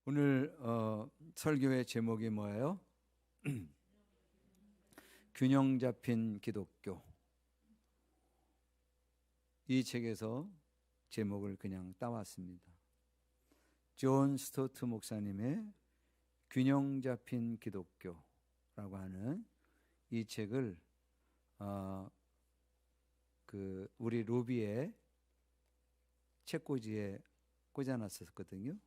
오늘 설교의 제목이 뭐예요? 균형 잡힌 기독교. 이 책에서 제목을 그냥 따왔습니다. 존 스토트 목사님의 균형 잡힌 기독교라고 하는 이 책을 우리 로비의 책꽂이에 꽂아놨었거든요.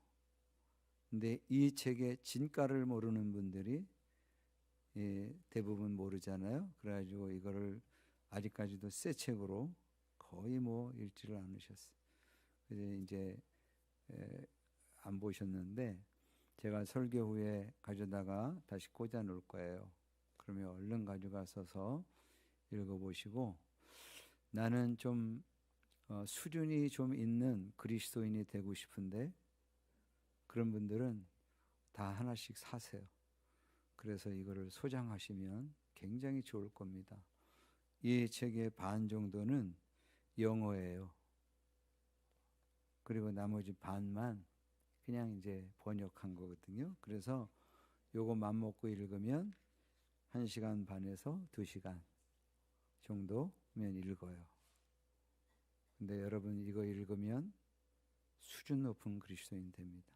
근데 이 책의 진가를 모르는 분들이 대부분 모르잖아요. 그래가지고 이거를 아직까지도 새 책으로 거의 읽지를 않으셨어요. 그래서 이제 안 보셨는데 제가 설교 후에 가져다가 다시 꽂아 놓을 거예요. 그러면 얼른 가져가셔서 읽어보시고, 나는 좀 수준이 좀 있는 그리스도인이 되고 싶은데 그런 분들은 다 하나씩 사세요. 그래서 이거를 소장하시면 굉장히 좋을 겁니다. 이 책의 반 정도는 영어예요. 그리고 나머지 반만 그냥 이제 번역한 거거든요. 그래서 요거 맘먹고 읽으면 1시간 반에서 2시간 정도면 읽어요. 근데 여러분 이거 읽으면 수준 높은 그리스도인 됩니다.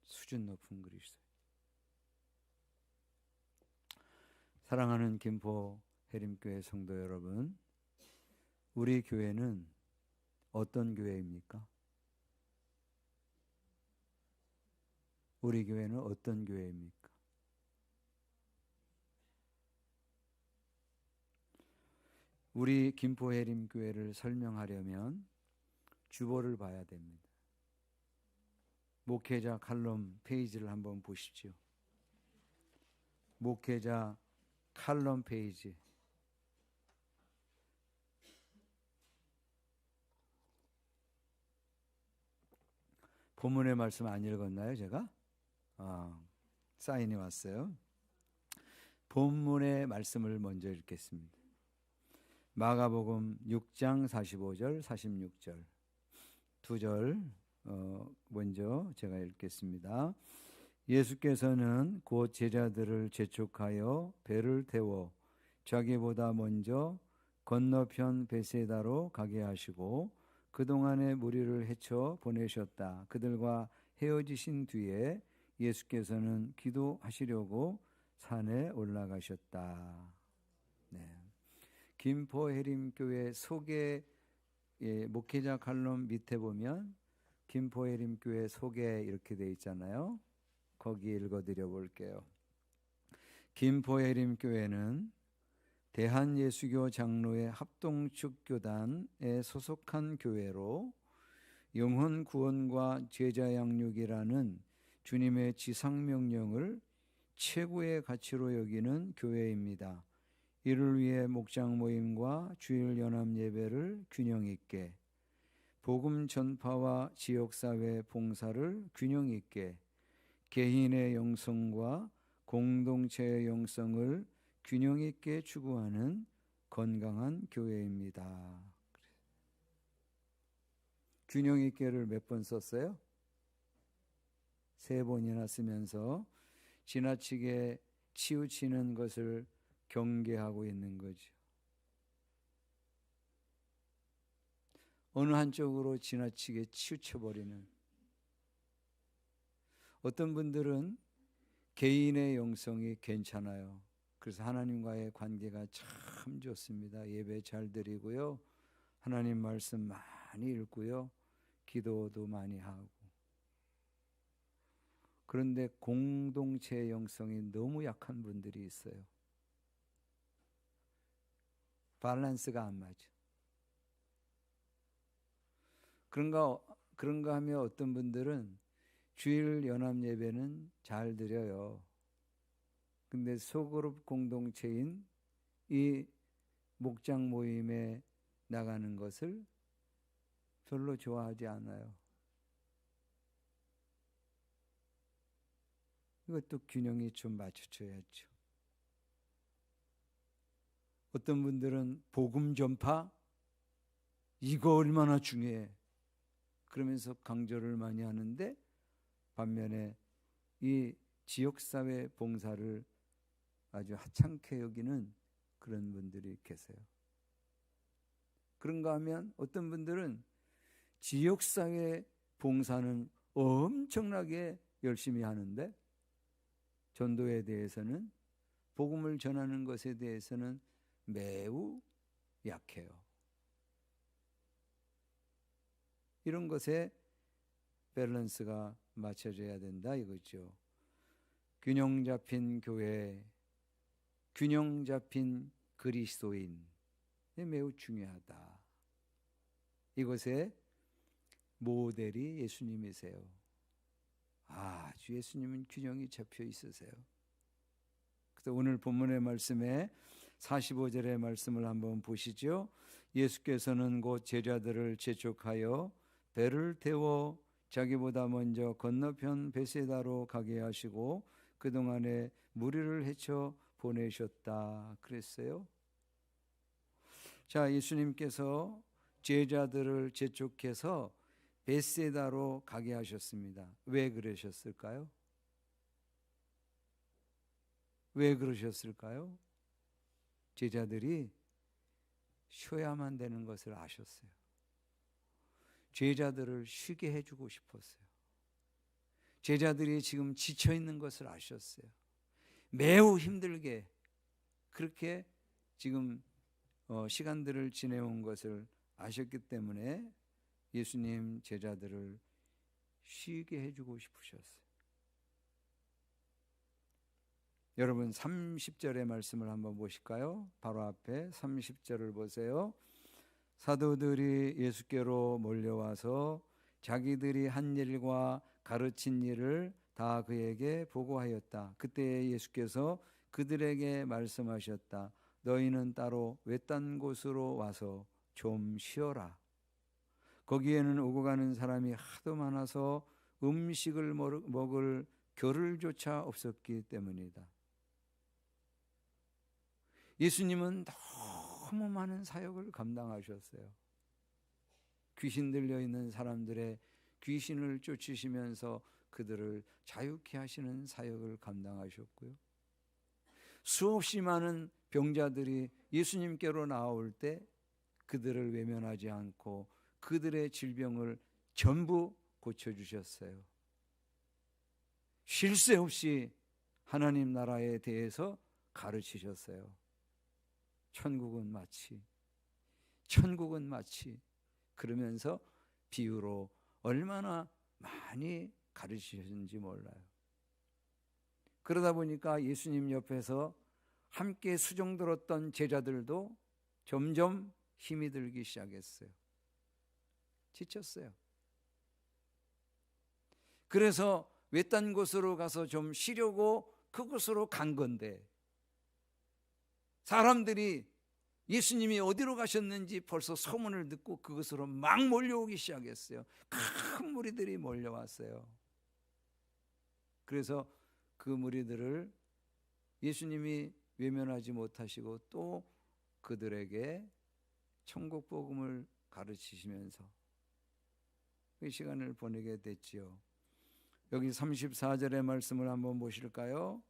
수준 높은 그리스도. 사랑하는 김포 해림교회 성도 여러분, 우리 교회는 어떤 교회입니까? 우리 교회는 어떤 교회입니까? 우리 김포 해림교회를 설명하려면 주보를 봐야 됩니다. 목회자 칼럼 페이지를 한번 보십시오. 목회자 칼럼 페이지. 본문의 말씀 안 읽었나요, 제가? 사인이 왔어요. 본문의 말씀을 먼저 읽겠습니다. 마가복음 6장 45절, 46절 두 절 먼저 제가 읽겠습니다. 예수께서는 곧 제자들을 재촉하여 배를 태워 자기보다 먼저 건너편 베세다로 가게 하시고 그동안의 무리를 헤쳐 보내셨다. 그들과 헤어지신 뒤에 예수께서는 기도하시려고 산에 올라가셨다. 네. 김포 해림교회 소개, 목회자 칼럼 밑에 보면 김포 해림교회 소개 이렇게 돼 있잖아요. 거기 읽어드려 볼게요. 김포 해림교회는 대한예수교 장로의 합동축교단에 소속한 교회로 영혼 구원과 제자 양육이라는 주님의 지상명령을 최고의 가치로 여기는 교회입니다. 이를 위해 목장 모임과 주일 연합 예배를 균형 있게, 복음 전파와 지역사회 봉사를 균형 있게, 개인의 영성과 공동체의 영성을 균형 있게 추구하는 건강한 교회입니다. 균형 있게를 몇 번 썼어요? 3번이나 쓰면서 지나치게 치우치는 것을 경계하고 있는 거죠. 어느 한쪽으로 지나치게 치우쳐버리는. 어떤 분들은 개인의 영성이 괜찮아요. 그래서 하나님과의 관계가 참 좋습니다. 예배 잘 드리고요, 하나님 말씀 많이 읽고요, 기도도 많이 하고. 그런데 공동체의 영성이 너무 약한 분들이 있어요. 밸런스가 안 맞아. 그런가 하면 어떤 분들은 주일 연합 예배는 잘 드려요. 근데 소그룹 공동체인 이 목장 모임에 나가는 것을 별로 좋아하지 않아요. 이것도 균형이 좀 맞춰져야죠. 어떤 분들은 복음 전파 이거 얼마나 중요해. 그러면서 강조를 많이 하는데, 반면에 이 지역사회 봉사를 아주 하찮게 여기는 그런 분들이 계세요. 그런가 하면 어떤 분들은 지역사회 봉사는 엄청나게 열심히 하는데 전도에 대해서는, 복음을 전하는 것에 대해서는 매우 약해요. 이런 것에 밸런스가 맞춰져야 된다 이거죠. 균형 잡힌 교회, 균형 잡힌 그리스도인, 매우 중요하다. 이것의 모델이 예수님이세요. 주 예수님은 균형이 잡혀 있으세요. 그래서 오늘 본문의 말씀에 45절의 말씀을 한번 보시죠. 예수께서는 곧 제자들을 재촉하여 배를 태워 자기보다 먼저 건너편 베세다로 가게 하시고 그동안에 무리를 헤쳐 보내셨다 그랬어요. 자, 예수님께서 제자들을 재촉해서 베세다로 가게 하셨습니다. 왜 그러셨을까요? 왜 그러셨을까요? 제자들이 쉬어야만 되는 것을 아셨어요. 제자들을 쉬게 해주고 싶었어요. 제자들이 지금 지쳐 있는 것을 아셨어요. 매우 힘들게 그렇게 지금 시간들을 지내온 것을 아셨기 때문에 예수님 제자들을 쉬게 해주고 싶으셨어요. 여러분 30절의 말씀을 한번 보실까요? 바로 앞에 30절을 보세요. 사도들이 예수께로 몰려와서 자기들이 한 일과 가르친 일을 다 그에게 보고하였다. 그때 예수께서 그들에게 말씀하셨다. 너희는 따로 외딴 곳으로 와서 좀 쉬어라. 거기에는 오고 가는 사람이 하도 많아서 음식을 먹을 겨를조차 없었기 때문이다. 예수님은 너무 많은 사역을 감당하셨어요. 귀신 들려 있는 사람들의 귀신을 쫓으시면서 그들을 자유케 하시는 사역을 감당하셨고요. 수없이 많은 병자들이 예수님께로 나올 때 그들을 외면하지 않고 그들의 질병을 전부 고쳐주셨어요. 쉴 새 없이 하나님 나라에 대해서 가르치셨어요. 천국은 마치 그러면서 비유로 얼마나 많이 가르치셨는지 몰라요. 그러다 보니까 예수님 옆에서 함께 수종 들었던 제자들도 점점 힘이 들기 시작했어요. 지쳤어요. 그래서 외딴 곳으로 가서 좀 쉬려고 그곳으로 간 건데 사람들이 예수님이 어디로 가셨는지 벌써 소문을 듣고 그것으로 막 몰려오기 시작했어요. 큰 무리들이 몰려왔어요. 그래서 그 무리들을 예수님이 외면하지 못하시고 또 그들에게 천국 복음을 가르치시면서 그 시간을 보내게 됐지요. 여기 34절의 말씀을 한번 보실까요?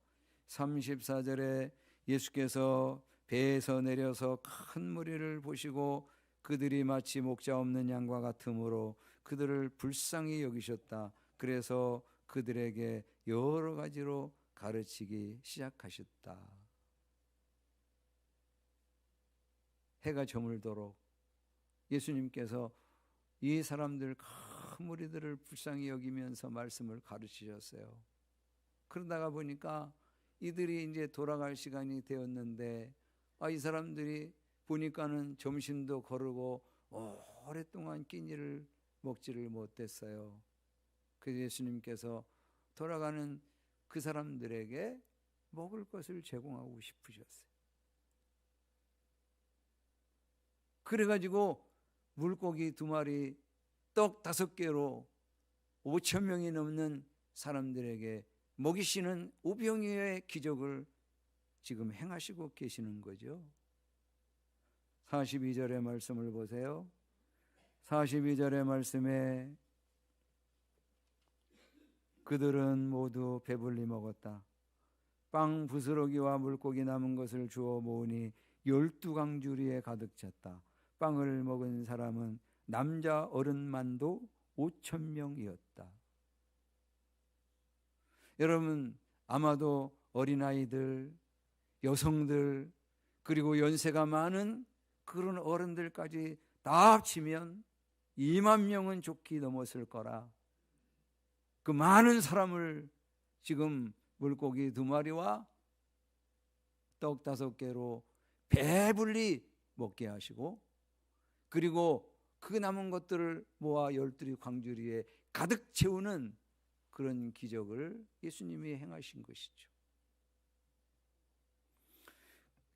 34절에 예수께서 배에서 내려서 큰 무리를 보시고 그들이 마치 목자 없는 양과 같으므로 그들을 불쌍히 여기셨다. 그래서 그들에게 여러 가지로 가르치기 시작하셨다. 해가 저물도록 예수님께서 이 사람들 큰 무리들을 불쌍히 여기면서 말씀을 가르치셨어요. 그러다가 보니까 이들이 이제 돌아갈 시간이 되었는데 이 사람들이 보니까는 점심도 거르고 오랫동안 끼니를 먹지를 못했어요. 그래서 예수님께서 돌아가는 그 사람들에게 먹을 것을 제공하고 싶으셨어요. 그래가지고 물고기 2마리, 떡 5개로 5,000명이 넘는 사람들에게 먹이시는 오병이어의 기적을 지금 행하시고 계시는 거죠. 42절의 말씀을 보세요. 42절의 말씀에 그들은 모두 배불리 먹었다. 빵 부스러기와 물고기 남은 것을 주워 모으니 12강주리에 가득 찼다. 빵을 먹은 사람은 남자 어른만도 5,000명이었다. 여러분, 아마도 어린아이들, 여성들, 그리고 연세가 많은 그런 어른들까지 다 합치면 2만 명은 좋게 넘었을 거라. 그 많은 사람을 지금 물고기 2마리와 떡 5개로 배불리 먹게 하시고, 그리고 그 남은 것들을 모아 12강주리에 가득 채우는 그런 기적을 예수님이 행하신 것이죠.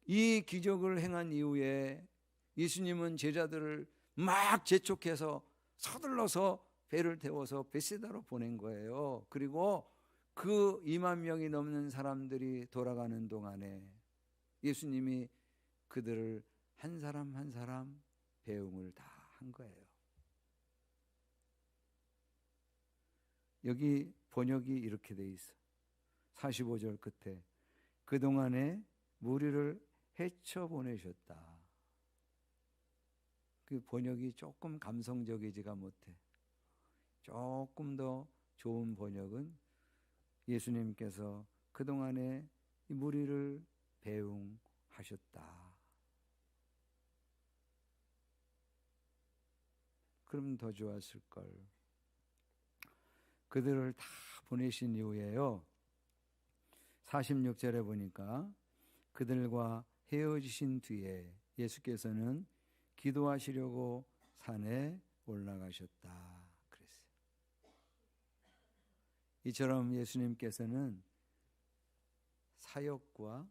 이 기적을 행한 이후에 예수님은 제자들을 막 재촉해서 서둘러서 배를 태워서 베세다로 보낸 거예요. 그리고 그 2만 명이 넘는 사람들이 돌아가는 동안에 예수님이 그들을 한 사람 한 사람 배웅을 다 한 거예요. 여기 번역이 이렇게 돼 있어. 45절 끝에 그동안에 무리를 헤쳐 보내셨다. 그 번역이 조금 감성적이지가 못해. 조금 더 좋은 번역은 예수님께서 그동안에 이 무리를 배웅하셨다. 그럼 더 좋았을 걸. 그들을 다 보내신 이후에요, 46절에 보니까 그들과 헤어지신 뒤에 예수께서는 기도하시려고 산에 올라가셨다 그랬어요. 이처럼 예수님께서는 사역과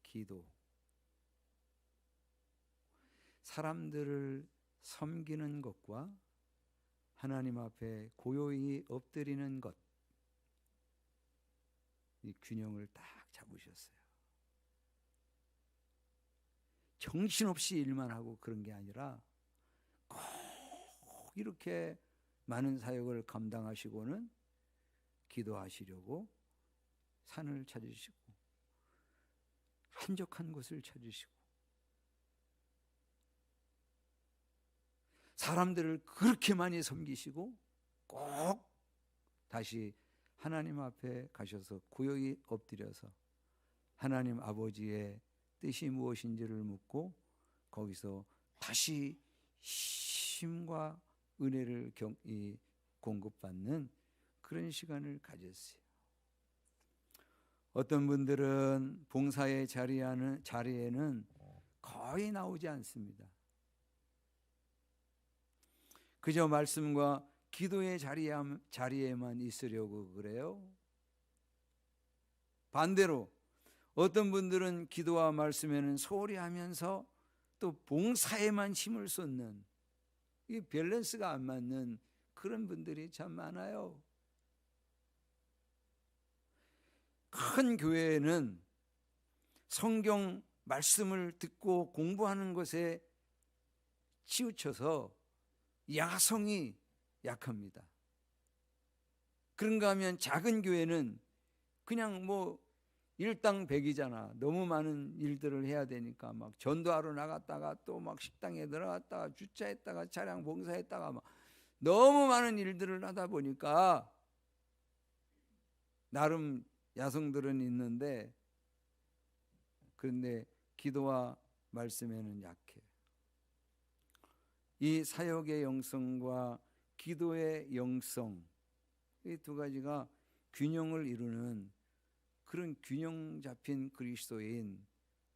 기도, 사람들을 섬기는 것과 하나님 앞에 고요히 엎드리는 것, 이 균형을 딱 잡으셨어요. 정신없이 일만 하고 그런 게 아니라 꼭 이렇게 많은 사역을 감당하시고는 기도하시려고 산을 찾으시고 한적한 곳을 찾으시고 사람들을 그렇게 많이 섬기시고 꼭 다시 하나님 앞에 가셔서 고요히 엎드려서 하나님 아버지의 뜻이 무엇인지를 묻고 거기서 다시 힘과 은혜를 공급받는 그런 시간을 가졌어요. 어떤 분들은 봉사의 자리에는 거의 나오지 않습니다. 그저 말씀과 기도의 자리에만 있으려고 그래요. 반대로 어떤 분들은 기도와 말씀에는 소홀히 하면서 또 봉사에만 힘을 쏟는, 이 밸런스가 안 맞는 그런 분들이 참 많아요. 큰 교회에는 성경 말씀을 듣고 공부하는 것에 치우쳐서 야성이 약합니다. 그런가 하면 작은 교회는 그냥 뭐 일당백이잖아. 너무 많은 일들을 해야 되니까 막 전도하러 나갔다가 또 막 식당에 들어갔다가 주차했다가 차량 봉사했다가 막 너무 많은 일들을 하다 보니까 나름 야성들은 있는데, 그런데 기도와 말씀에는 약해. 이 사역의 영성과 기도의 영성, 이 두 가지가 균형을 이루는 그런 균형 잡힌 그리스도인,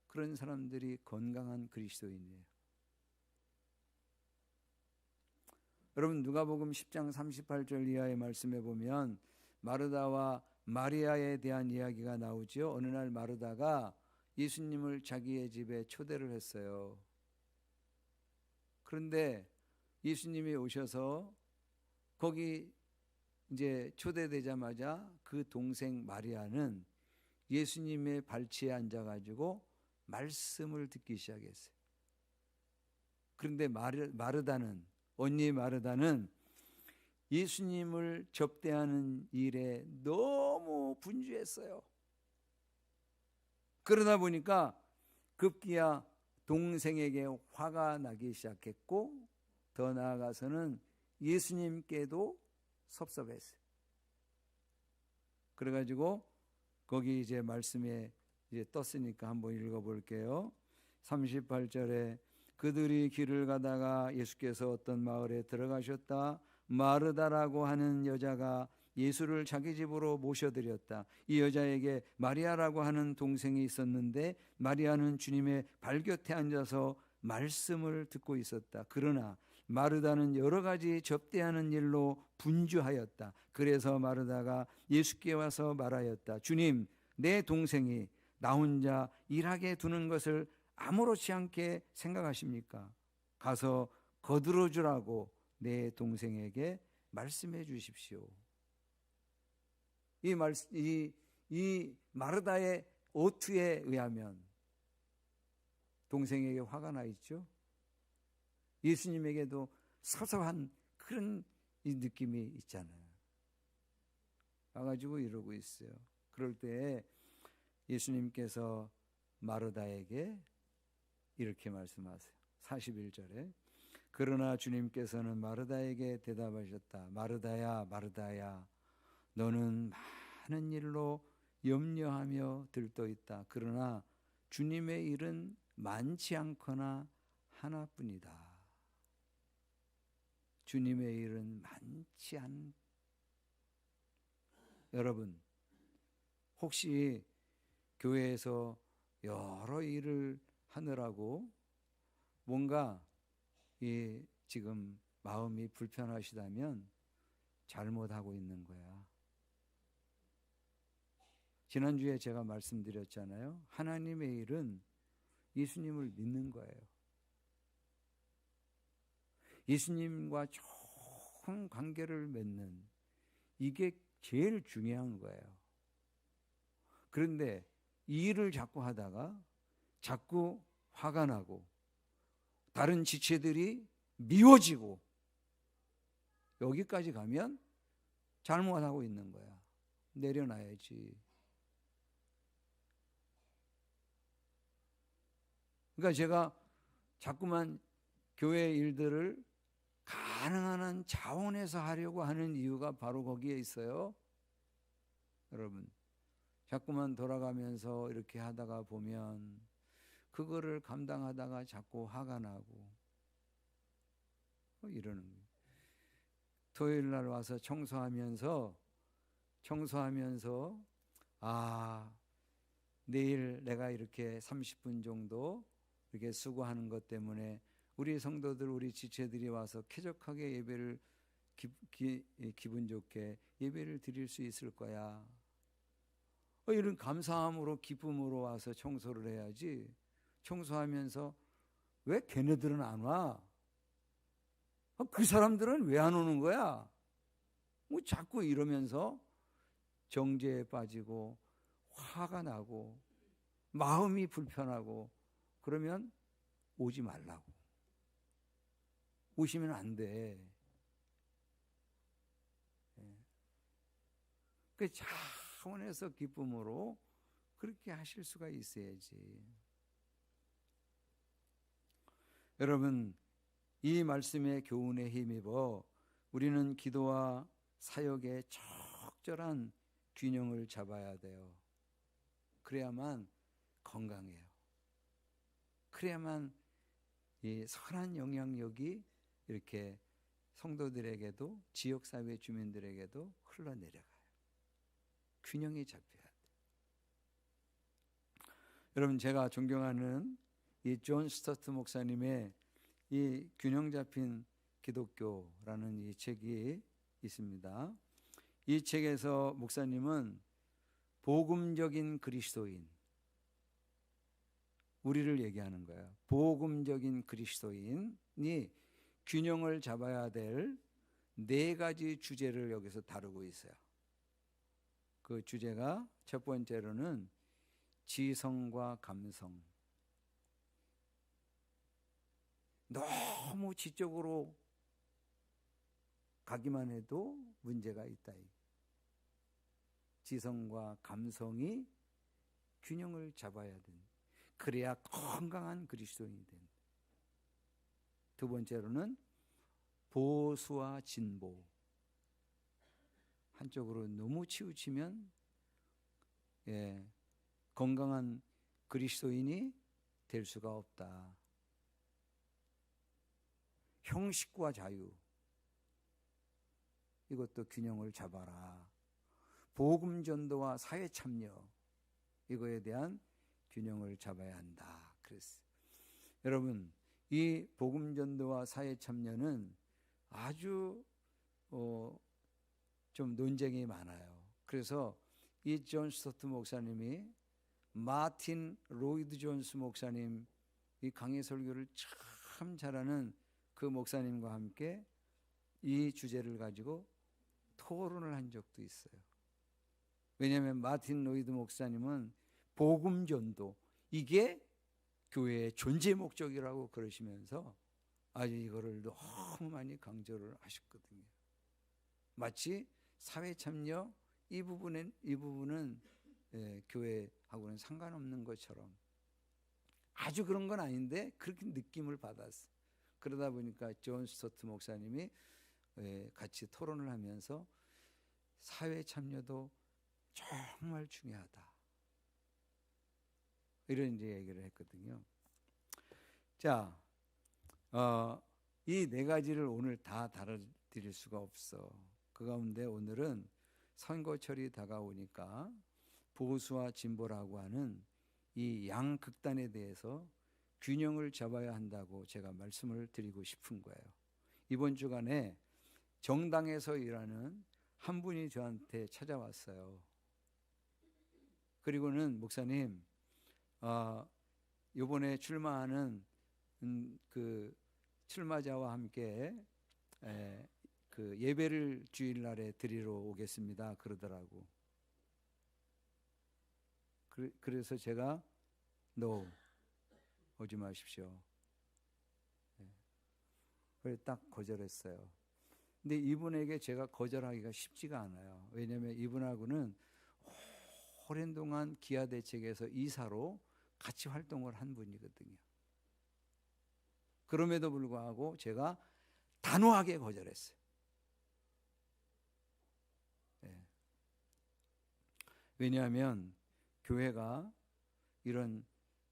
그런 사람들이 건강한 그리스도인이에요. 여러분, 누가복음 10장 38절 이하의 말씀에 보면 마르다와 마리아에 대한 이야기가 나오죠. 어느 날 마르다가 예수님을 자기의 집에 초대를 했어요. 그런데 예수님이 오셔서 거기 이제 초대되자마자 그 동생 마리아는 예수님의 발치에 앉아가지고 말씀을 듣기 시작했어요. 그런데 마르다는, 언니 마르다는 예수님을 접대하는 일에 너무 분주했어요. 그러다 보니까 급기야 동생에게 화가 나기 시작했고, 더 나아가서는 예수님께도 섭섭했어요. 그래가지고 거기 이제 말씀에 이제 떴으니까 한번 읽어볼게요. 38절에 그들이 길을 가다가 예수께서 어떤 마을에 들어가셨다. 마르다라고 하는 여자가 예수를 자기 집으로 모셔드렸다. 이 여자에게 마리아라고 하는 동생이 있었는데 마리아는 주님의 발곁에 앉아서 말씀을 듣고 있었다. 그러나 마르다는 여러 가지 접대하는 일로 분주하였다. 그래서 마르다가 예수께 와서 말하였다. 주님, 내 동생이 나 혼자 일하게 두는 것을 아무렇지 않게 생각하십니까? 가서 거들어 주라고 내 동생에게 말씀해 주십시오. 이 마르다의 어투에 의하면 동생에게 화가 나 있죠. 예수님에게도 서서한 그런 이 느낌이 있잖아요. 와가지고 이러고 있어요. 그럴 때 예수님께서 마르다에게 이렇게 말씀하세요. 41절에 그러나 주님께서는 마르다에게 대답하셨다. 마르다야, 마르다야, 너는 많은 일로 염려하며 들떠 있다. 그러나 주님의 일은 많지 않거나 하나뿐이다. 주님의 일은 많지 않. 여러분, 혹시 교회에서 여러 일을 하느라고 뭔가 지금 마음이 불편하시다면 잘못하고 있는 거야. 지난주에 제가 말씀드렸잖아요. 하나님의 일은 예수님을 믿는 거예요. 예수님과 좋은 관계를 맺는, 이게 제일 중요한 거예요. 그런데 이 일을 자꾸 하다가 자꾸 화가 나고 다른 지체들이 미워지고 여기까지 가면 잘못하고 있는 거야. 내려놔야지. 그러니까 제가 자꾸만 교회 일들을 가능한 한 자원해서 하려고 하는 이유가 바로 거기에 있어요. 여러분, 자꾸만 돌아가면서 이렇게 하다가 보면 그거를 감당하다가 자꾸 화가 나고 이러는 거예요. 토요일 날 와서 청소하면서 내일 내가 이렇게 30분 정도 이렇게 수고하는 것 때문에 우리 성도들, 우리 지체들이 와서 쾌적하게 예배를 기분 좋게 예배를 드릴 수 있을 거야. 이런 감사함으로, 기쁨으로 와서 청소를 해야지. 청소하면서 왜 걔네들은 안 와? 그 사람들은 왜 안 오는 거야? 뭐 자꾸 이러면서 정죄에 빠지고 화가 나고 마음이 불편하고 그러면 오지 말라고. 오시면 안 돼. 그 차원에서 기쁨으로 그렇게 하실 수가 있어야지. 여러분, 이 말씀의 교훈에 힘입어 우리는 기도와 사역의 적절한 균형을 잡아야 돼요. 그래야만 건강해요. 그래야만 이 선한 영향력이 이렇게 성도들에게도 지역사회 주민들에게도 흘러내려가요. 균형이 잡혀야 돼요. 여러분, 제가 존경하는 이 존 스타트 목사님의 이 균형 잡힌 기독교라는 이 책이 있습니다. 이 책에서 목사님은 복음적인 그리스도인, 우리를 얘기하는 거예요. 복음적인 그리스도인이 균형을 잡아야 될 4가지 주제를 여기서 다루고 있어요. 그 주제가 첫 번째로는 지성과 감성. 너무 지적으로 가기만 해도 문제가 있다. 지성과 감성이 균형을 잡아야 된다. 그래야 건강한 그리스도인이 된다. 두 번째로는 보수와 진보. 한쪽으로 너무 치우치면 건강한 그리스도인이 될 수가 없다. 형식과 자유, 이것도 균형을 잡아라. 복음 전도와 사회 참여, 이거에 대한 균형을 잡아야 한다. 그랬어요. 여러분, 이 복음 전도와 사회 참여는 아주 좀 논쟁이 많아요. 그래서 이 존 스토트 목사님이 마틴 로이드 존스 목사님, 이 강해 설교를 참 잘하는 그 목사님과 함께 이 주제를 가지고 토론을 한 적도 있어요. 왜냐하면 마틴 로이드 목사님은 복음 전도, 이게 교회의 존재 목적이라고 그러시면서 아주 이거를 너무 많이 강조를 하셨거든요. 마치 사회 참여 이 부분은 교회하고는 상관없는 것처럼, 아주 그런 건 아닌데 그렇게 느낌을 받았어요. 그러다 보니까 존 스토트 목사님이 같이 토론을 하면서 사회 참여도 정말 중요하다, 이런 이제 얘기를 했거든요. 자, 이 네 가지를 오늘 다 다뤄드릴 수가 없어. 그 가운데 오늘은 선거철이 다가오니까 보수와 진보라고 하는 이 양극단에 대해서 균형을 잡아야 한다고 제가 말씀을 드리고 싶은 거예요. 이번 주간에 정당에서 일하는 한 분이 저한테 찾아왔어요. 그리고는 목사님, 이번에 출마하는 그 출마자와 함께 그 예배를 주일날에 드리러 오겠습니다, 그러더라고. 그래서 제가 No, 오지 마십시오. 그래 딱 거절했어요. 근데 이분에게 제가 거절하기가 쉽지가 않아요. 왜냐하면 이분하고는 오랜 동안 기아대책에서 이사로 같이 활동을 한 분이거든요. 그럼에도 불구하고 제가 단호하게 거절했어요. 왜냐하면 교회가 이런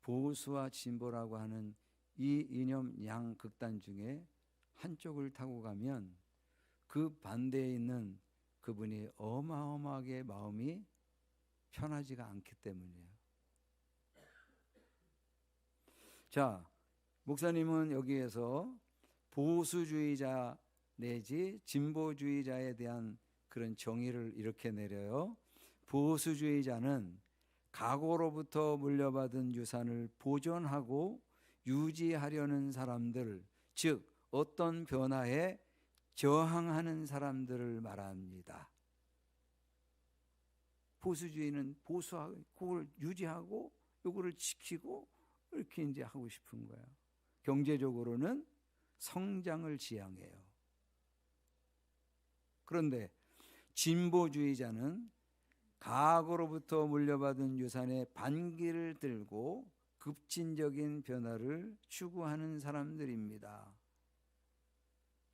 보수와 진보라고 하는 이 이념 양극단 중에 한쪽을 타고 가면 그 반대에 있는 그분이 어마어마하게 마음이 편하지가 않기 때문이에요. 자, 목사님은 여기에서 보수주의자 내지 진보주의자에 대한 그런 정의를 이렇게 내려요. 보수주의자는 과거로부터 물려받은 유산을 보존하고 유지하려는 사람들, 즉 어떤 변화에 저항하는 사람들을 말합니다. 보수주의는 보수하고 그걸 유지하고 요거를 지키고 이렇게 이제 하고 싶은 거야. 경제적으로는 성장을 지향해요. 그런데 진보주의자는 과거로부터 물려받은 유산의 반기를 들고 급진적인 변화를 추구하는 사람들입니다.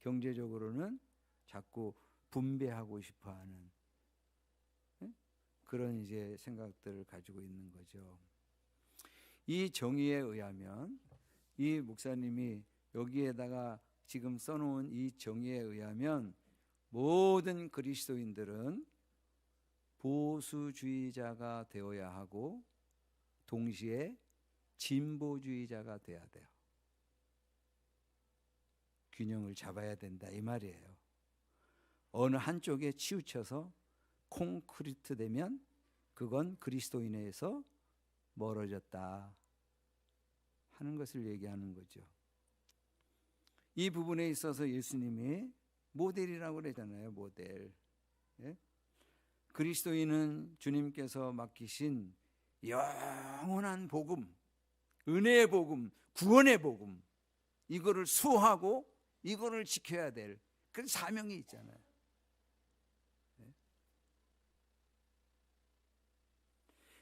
경제적으로는 자꾸 분배하고 싶어하는 그런 이제 생각들을 가지고 있는 거죠. 이 정의에 의하면, 이 목사님이 여기에다가 지금 써놓은 이 정의에 의하면 모든 그리스도인들은 보수주의자가 되어야 하고 동시에 진보주의자가 돼야 돼요. 균형을 잡아야 된다, 이 말이에요. 어느 한쪽에 치우쳐서 콘크리트 되면 그건 그리스도인에서 멀어졌다 하는 것을 얘기하는 거죠. 이 부분에 있어서 예수님이 모델이라고 그러잖아요. 모델. 예? 그리스도인은 주님께서 맡기신 영원한 복음, 은혜의 복음, 구원의 복음, 이거를 수호하고 이거를 지켜야 될 그 사명이 있잖아요.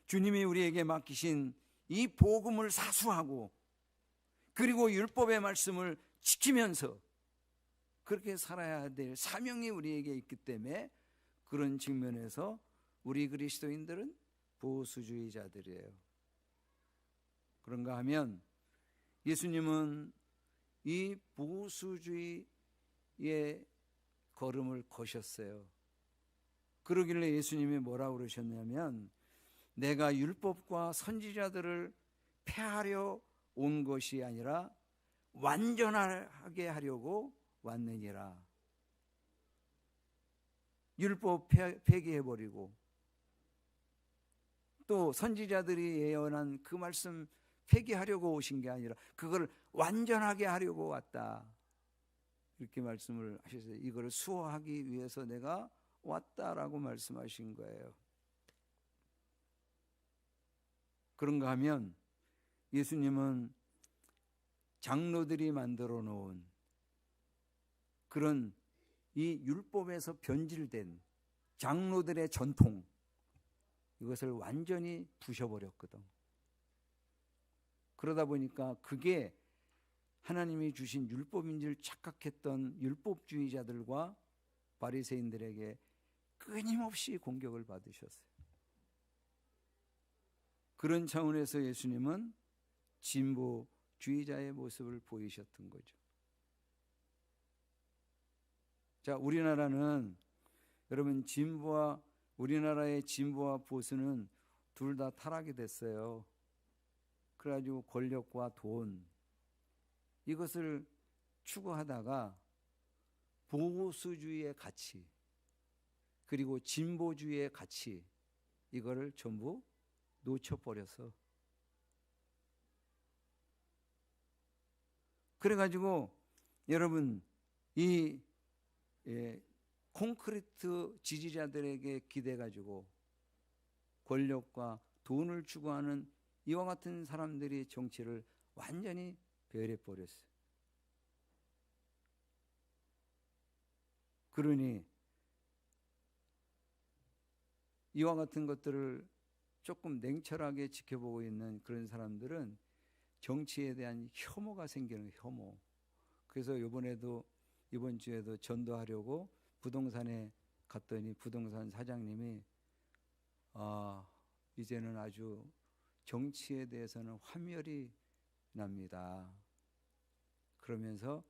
주님이 우리에게 맡기신 이 복음을 사수하고 그리고 율법의 말씀을 지키면서 그렇게 살아야 될 사명이 우리에게 있기 때문에 그런 측면에서 우리 그리스도인들은 보수주의자들이에요. 그런가 하면 예수님은 이 보수주의의 걸음을 거셨어요. 그러길래 예수님이 뭐라고 그러셨냐면 내가 율법과 선지자들을 폐하려 온 것이 아니라 완전하게 하려고 왔느니라. 율법 폐기해버리고 또 선지자들이 예언한 그 말씀 폐기하려고 오신 게 아니라 그걸 완전하게 하려고 왔다. 이렇게 말씀을 하셨어요. 이걸 수호하기 위해서 내가 왔다라고 말씀하신 거예요. 그런가 하면 예수님은 장로들이 만들어 놓은 그런 이 율법에서 변질된 장로들의 전통, 이것을 완전히 부셔버렸거든. 그러다 보니까 그게 하나님이 주신 율법인 줄 착각했던 율법주의자들과 바리새인들에게 끊임없이 공격을 받으셨어요. 그런 차원에서 예수님은 진보주의자의 모습을 보이셨던 거죠. 자, 우리나라는 여러분 우리나라의 진보와 보수는 둘 다 타락이 됐어요. 그래가지고 권력과 돈 이것을 추구하다가 보수주의의 가치 그리고 진보주의의 가치 이거를 전부 놓쳐버려서 그래가지고 여러분 이 콘크리트 지지자들에게 기대가지고 권력과 돈을 추구하는 이와 같은 사람들이 정치를 완전히 배열해버렸어요. 그러니 이와 같은 것들을 조금 냉철하게 지켜보고 있는 그런 사람들은 정치에 대한 혐오가 생기는 혐오. 그래서 이번 주에도 전도하려고 부동산에 갔더니 부동산 사장님이 이제는 아주 정치에 대해서는 환멸이 납니다. 그러면서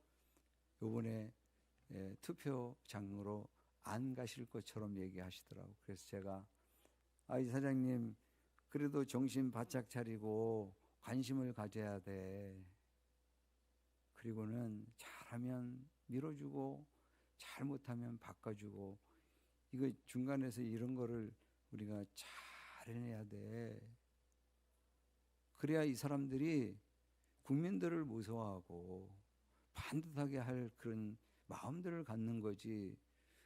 이번에 투표장으로 안 가실 것처럼 얘기하시더라고요. 그래서 제가 이 사장님 그래도 정신 바짝 차리고 관심을 가져야 돼. 그리고는 잘하면 밀어주고 잘못하면 바꿔주고 이거 중간에서 이런 거를 우리가 잘 해내야 돼. 그래야 이 사람들이 국민들을 무서워하고 반듯하게 할 그런 마음들을 갖는 거지.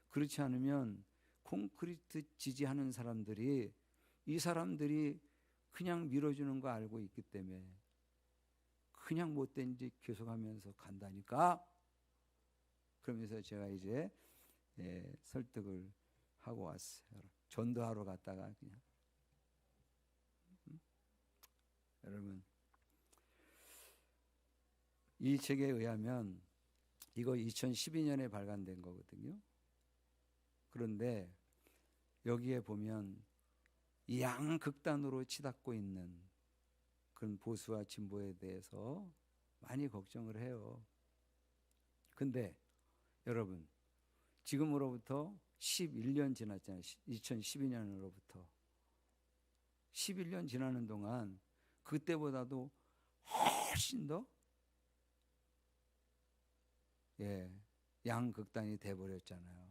그렇지 않으면 콘크리트 지지하는 사람들이 이 사람들이 그냥 밀어주는 거 알고 있기 때문에 그냥 못된 짓 계속하면서 간다니까. 그러면서 제가 이제 설득을 하고 왔어요. 전도하러 갔다가 그냥 여러분 이 책에 의하면 이거 2012년에 발간된 거거든요. 그런데 여기에 보면 양극단으로 치닫고 있는 그런 보수와 진보에 대해서 많이 걱정을 해요. 근데 여러분 지금으로부터 11년 지났잖아요. 2012년으로부터 11년 지나는 동안 그때보다도 훨씬 더 양극단이 돼버렸잖아요.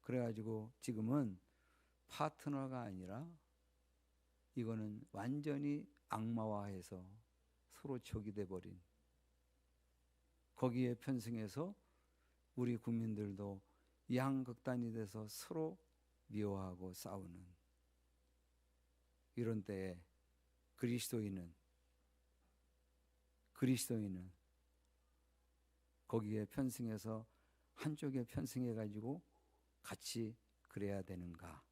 그래가지고 지금은 파트너가 아니라 이거는 완전히 악마화해서 서로 적이 돼버린, 거기에 편승해서 우리 국민들도 양극단이 돼서 서로 미워하고 싸우는 이런 때에 그리스도인은 거기에 편승해서 한쪽에 편승해 가지고 같이 그래야 되는가?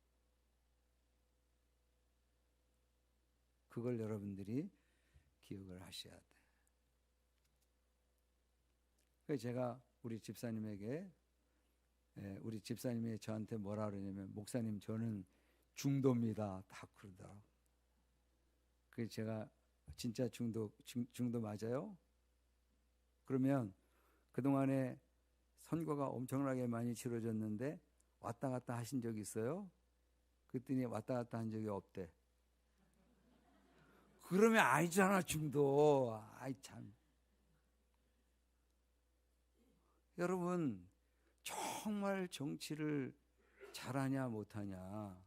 그걸 여러분들이 기억을 하셔야 돼. 그래서 제가 우리 집사님에게 우리 집사님이 저한테 뭐라 그러냐면 목사님 저는 중도입니다. 다 그러더라고. 그래서 제가 진짜 중도 맞아요? 그러면 그동안에 선거가 엄청나게 많이 치러졌는데 왔다 갔다 하신 적 있어요? 그랬더니 왔다 갔다 한 적이 없대. 그러면 아니잖아 중도. 아이 참. 여러분 정말 정치를 잘하냐 못하냐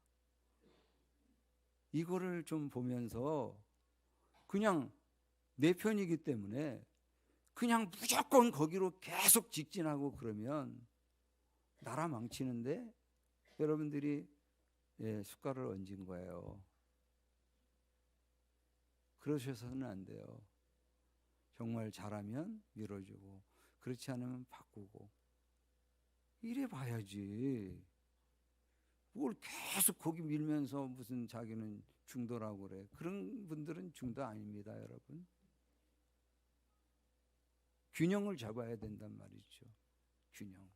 이거를 좀 보면서 그냥 내 편이기 때문에 그냥 무조건 거기로 계속 직진하고 그러면 나라 망치는데 여러분들이 숟가락을 얹은 거예요. 그러셔서는 안 돼요. 정말 잘하면 밀어주고 그렇지 않으면 바꾸고 이래 봐야지. 뭘 계속 거기 밀면서 무슨 자기는 중도라고 그래. 그런 분들은 중도 아닙니다, 여러분. 균형을 잡아야 된단 말이죠. 균형.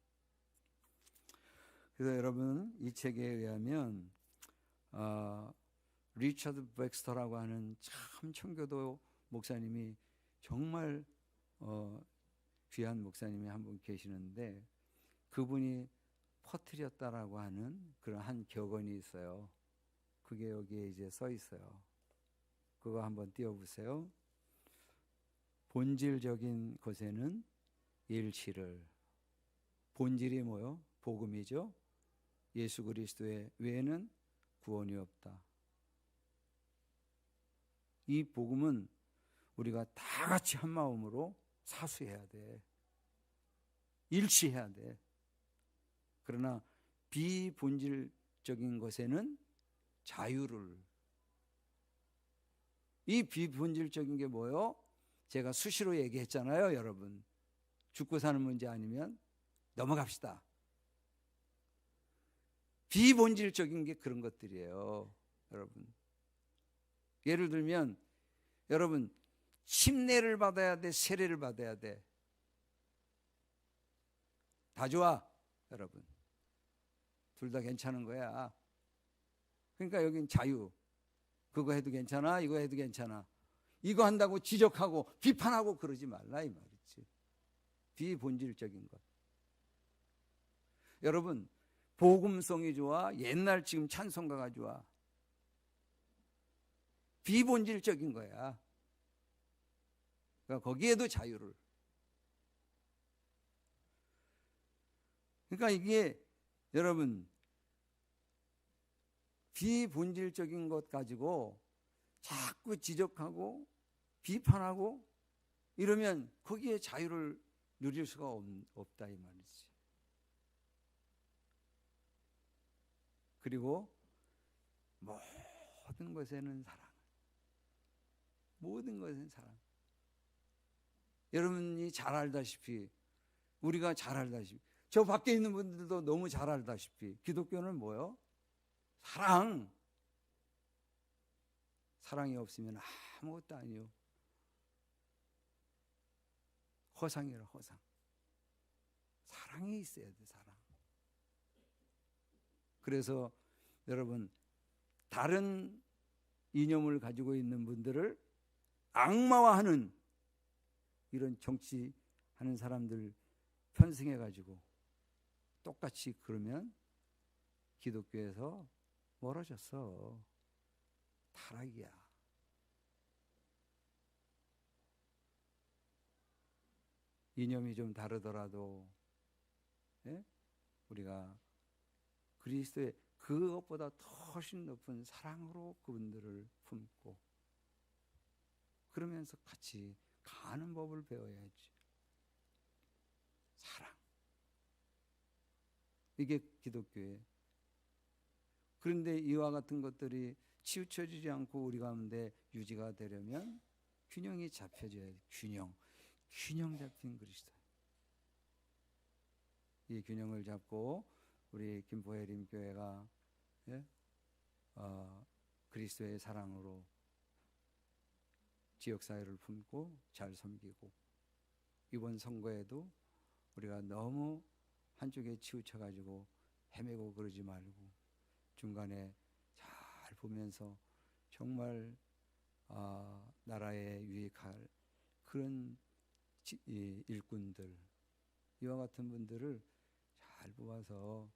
그래서 여러분 이 책에 의하면 리처드 백스터라고 하는 참 청교도 목사님이 정말 귀한 목사님이 한 분 계시는데 그분이 퍼뜨렸다라고 하는 그런 한 격언이 있어요. 그게 여기에 이제 써 있어요. 그거 한번 띄워보세요. 본질적인 것에는 일치를. 본질이 뭐요? 복음이죠. 예수 그리스도의 외에는 구원이 없다. 이 복음은 우리가 다 같이 한 마음으로 사수해야 돼. 일치해야 돼. 그러나 비본질적인 것에는 자유를. 이 비본질적인 게 뭐예요? 제가 수시로 얘기했잖아요, 여러분. 죽고 사는 문제 아니면 넘어갑시다. 비본질적인 게 그런 것들이에요, 여러분. 예를 들면 여러분 침례를 받아야 돼, 세례를 받아야 돼? 다 좋아, 여러분. 둘 다 괜찮은 거야. 그러니까 여긴 자유. 그거 해도 괜찮아, 이거 해도 괜찮아. 이거 한다고 지적하고 비판하고 그러지 말라 이 말이지. 비본질적인 것. 여러분 복음성이 좋아? 옛날 지금 찬송가가 좋아? 비본질적인 거야. 그러니까 거기에도 자유를. 그러니까 이게 여러분 비본질적인 것 가지고 자꾸 지적하고 비판하고 이러면 거기에 자유를 누릴 수가 없다 이 말이지. 그리고 모든 것에는 사랑. 모든 것에는 사랑. 여러분이 잘 알다시피 우리가 잘 알다시피 저 밖에 있는 분들도 너무 잘 알다시피 기독교는 뭐요? 사랑. 사랑이 없으면 아무것도 아니요. 허상이라 허상. 사랑이 있어야 돼, 사랑. 그래서 여러분 다른 이념을 가지고 있는 분들을 악마화하는 이런 정치하는 사람들 편승해 가지고 똑같이 그러면 기독교에서 멀어졌어. 타락이야. 이념이 좀 다르더라도 우리가 그리스도의 그것보다 훨씬 높은 사랑으로 그분들을 품고 그러면서 같이 가는 법을 배워야지. 사랑. 이게 기독교예요. 그런데 이와 같은 것들이 치우쳐지지 않고 우리 가운데 유지가 되려면 균형이 잡혀져야 돼. 균형 잡힌 그리스도. 이 균형을 잡고 우리 김포해림교회가 예? 그리스도의 사랑으로 지역사회를 품고 잘 섬기고, 이번 선거에도 우리가 너무 한쪽에 치우쳐가지고 헤매고 그러지 말고 중간에 잘 보면서 정말 나라에 유익할 그런 일꾼들, 이와 같은 분들을 잘 뽑아서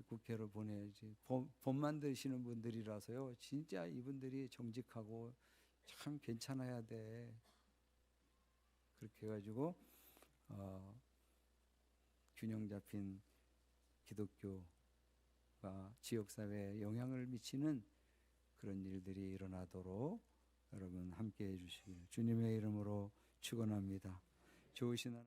국회로 보내야지. 법 만드시는 분들이라서요, 진짜 이분들이 정직하고 참 괜찮아야 돼. 그렇게 해가지고 균형 잡힌 기독교가 지역사회에 영향을 미치는 그런 일들이 일어나도록 여러분 함께 해주시길 주님의 이름으로 축원합니다. 좋으신 하나님.